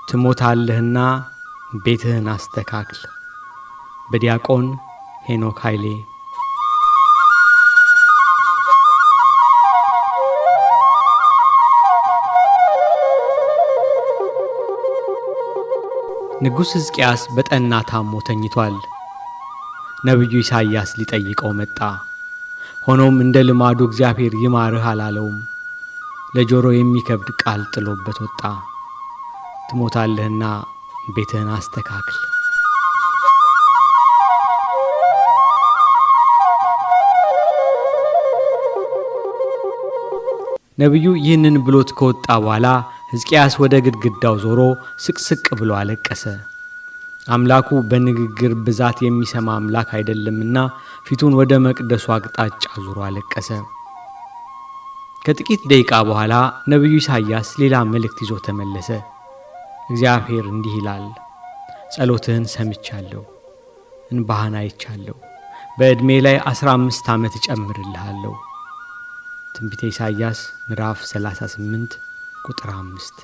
ትሞታለህና ቤትህን አስተካክል። በዲያቆን ሄኖክ ኃይሌ። ንጉሥ ሕዝቅያስ በጠና ታሞ ተኝቷል። ነቢዩ ኢሳይያስ ሊጠይቀው መጣ። ሆኖም እንደ ልማዱ እግዚአብሔር ይማርህ አላለውም። ለጆሮ የሚከብድ ቃል ጥሎበት ወጣ። ትሞታለህና ቤትህን አስተካክል። ነቢዩ ይህንን ብሎት ከወጣ በኋላ ሕዝቅያስ ወደ ግድግዳው ዞሮ ስቅስቅ ብሎ አለቀሰ። አምላኩ በንግግር ብዛት የሚሰማ አምላክ አይደለምና ፊቱን ወደ መቅደሱ አቅጣጫ ዞሮ አለቀሰ። ከጥቂት ደቂቃ በኋላ ነቢዩ ኢሳይያስ ሌላ መልእክት ይዞ ተመለሰ። እግዚአብሔር እንዲህ ይላል፣ ጸሎትህን ሰምቻለሁ፣ እንባህን አይቻለሁ። በዕድሜ ላይ 15 ዓመት እጨምርልሃለሁ። ትንቢተ ኢሳይያስ ምዕራፍ 38 ቁጥር 5።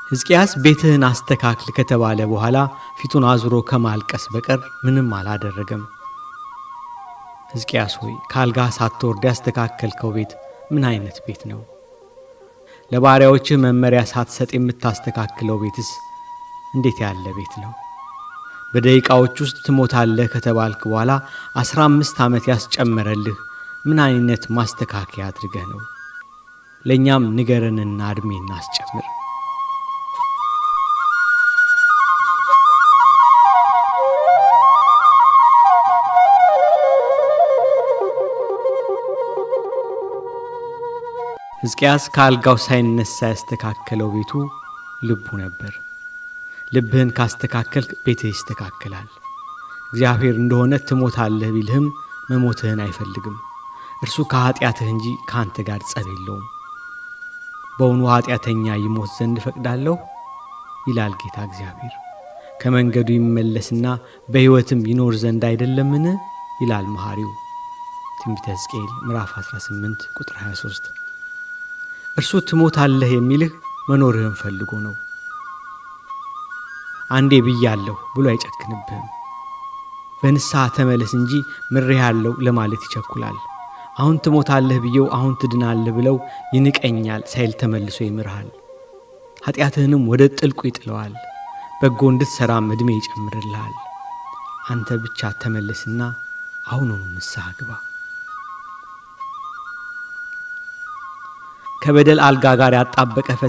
ሕዝቅያስ ቤትህን አስተካክል ከተባለ በኋላ ፊቱን አዙሮ ከማልቀስ በቀር ምንም አላደረገም። ሕዝቅያስ ሆይ ካልጋህ ሳትወርድ ያስተካከልከው ቤት ምን አይነት ቤት ነው? ለባሪያዎችህ መመሪያ ሳትሰጥ የምታስተካክለው ቤትስ እንዴት ያለ ቤት ነው? በደቂቃዎች ውስጥ ትሞታለህ ከተባልክ በኋላ 15 ዓመት ያስጨመረልህ ምን አይነት ማስተካከያ አድርገህ ነው? ለእኛም ንገረንና ዕድሜ እናስጨምር። ሕዝቅያስ ከአልጋው ሳይነሳ ያስተካከለው ቤቱ ልቡ ነበር። ልብህን ካስተካከልክ ቤትህ ይስተካከላል። እግዚአብሔር እንደሆነ ትሞታለህ ቢልህም መሞትህን አይፈልግም። እርሱ ከኃጢአትህ እንጂ ከአንተ ጋር ጸብ የለውም። በውኑ ኃጢአተኛ ይሞት ዘንድ እፈቅዳለሁ? ይላል ጌታ እግዚአብሔር። ከመንገዱ ይመለስና በሕይወትም ይኖር ዘንድ አይደለምን? ይላል መሐሪው። ትንቢተ ሕዝቅኤል ምዕራፍ 18 ቁጥር 23። እርሱ ትሞታለህ የሚልህ መኖርህን ፈልጎ ነው። አንዴ ብያለሁ ብሎ አይጨክንብህም። በንስሐ ተመለስ እንጂ ምሬሃለሁ ለማለት ይቸኩላል። አሁን ትሞታለህ ብየው አሁን ትድናለህ ብለው ይንቀኛል ሳይል ተመልሶ ይምርሃል። ኃጢአትህንም ወደ ጥልቁ ይጥለዋል። በጎ እንድትሠራም ዕድሜ ይጨምርልሃል። አንተ ብቻ ተመለስና አሁኑኑ ንስሐ ግባ። ከበደል አልጋ ጋር ያጣበቀ